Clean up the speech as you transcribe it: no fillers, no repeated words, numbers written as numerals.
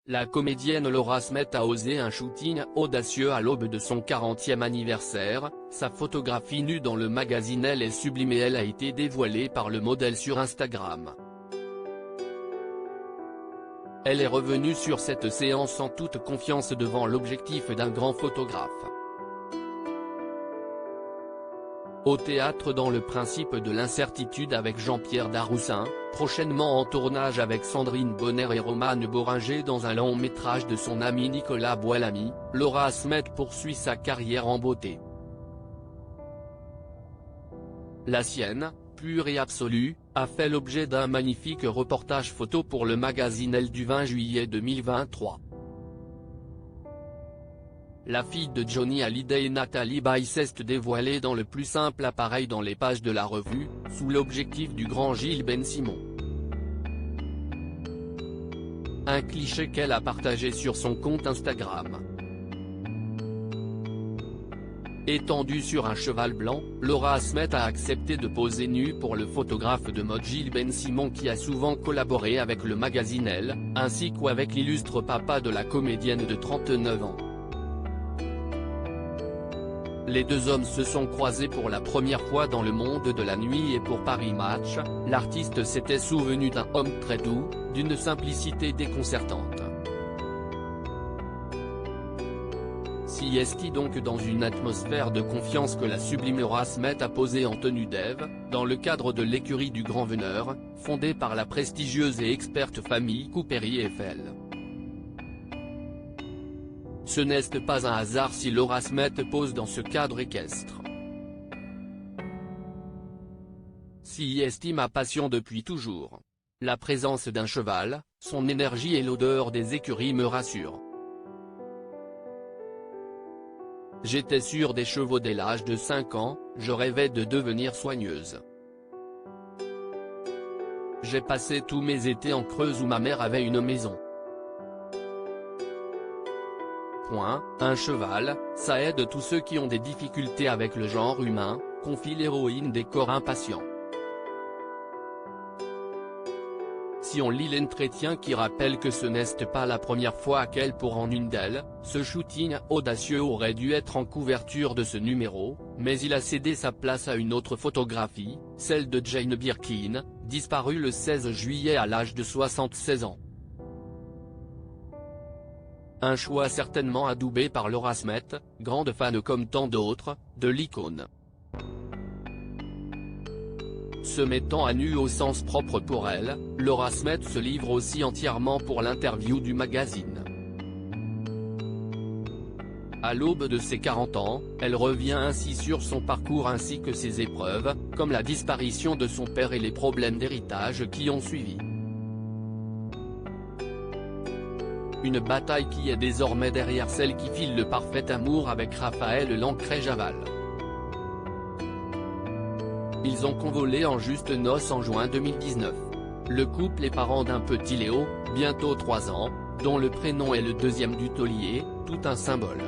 La comédienne Laura Smet a osé un shooting audacieux à l'aube de son 40e anniversaire, sa photographie nue dans le magazine Elle est sublime et elle a été dévoilée par le modèle sur Instagram. Elle est revenue sur cette séance en toute confiance devant l'objectif d'un grand photographe. Au théâtre dans Le principe de l'incertitude avec Jean-Pierre Daroussin, prochainement en tournage avec Sandrine Bonner et Romane Boringer dans un long métrage de son ami Nicolas Boilamy, Laura Smet poursuit sa carrière en beauté. La sienne, pure et absolue, a fait l'objet d'un magnifique reportage photo pour le magazine Elle du 20 juillet 2023. La fille de Johnny Hallyday et Nathalie Baye s'est dévoilée dans le plus simple appareil dans les pages de la revue, sous l'objectif du grand Gilles Ben-Simon. Un cliché qu'elle a partagé sur son compte Instagram. Étendue sur un cheval blanc, Laura Smet a accepté de poser nue pour le photographe de mode Gilles Ben-Simon qui a souvent collaboré avec le magazine Elle, ainsi qu'avec l'illustre papa de la comédienne de 39 ans. Les deux hommes se sont croisés pour la première fois dans Le Monde de la Nuit et pour Paris Match, l'artiste s'était souvenu d'un homme très doux, d'une simplicité déconcertante. Si est-il donc dans une atmosphère de confiance que la sublime Laura Smet a posé en tenue d'Ève, dans le cadre de l'écurie du Grand Veneur, fondée par la prestigieuse et experte famille Coupéry-Eiffel. Ce n'est pas un hasard si Laura Smet pose dans ce cadre équestre. Si est ma passion depuis toujours. La présence d'un cheval, son énergie et l'odeur des écuries me rassurent. J'étais sûre des chevaux dès l'âge de 5 ans, je rêvais de devenir soigneuse. J'ai passé tous mes étés en Creuse où ma mère avait une maison. Un cheval, ça aide tous ceux qui ont des difficultés avec le genre humain, confie l'héroïne des corps impatients. Si on lit l'entretien qui rappelle que ce n'est pas la première fois qu'elle pour en une d'elles, ce shooting audacieux aurait dû être en couverture de ce numéro, mais il a cédé sa place à une autre photographie, celle de Jane Birkin, disparue le 16 juillet à l'âge de 76 ans. Un choix certainement adoubé par Laura Smet, grande fan comme tant d'autres, de l'icône. Se mettant à nu au sens propre pour elle, Laura Smet se livre aussi entièrement pour l'interview du magazine. À l'aube de ses 40 ans, elle revient ainsi sur son parcours ainsi que ses épreuves, comme la disparition de son père et les problèmes d'héritage qui ont suivi. Une bataille qui est désormais derrière celle qui file le parfait amour avec Raphaël Lancret-Javal. Ils ont convolé en juste noces en juin 2019. Le couple est parent d'un petit Léo, bientôt 3 ans, dont le prénom est le deuxième du taulier, tout un symbole.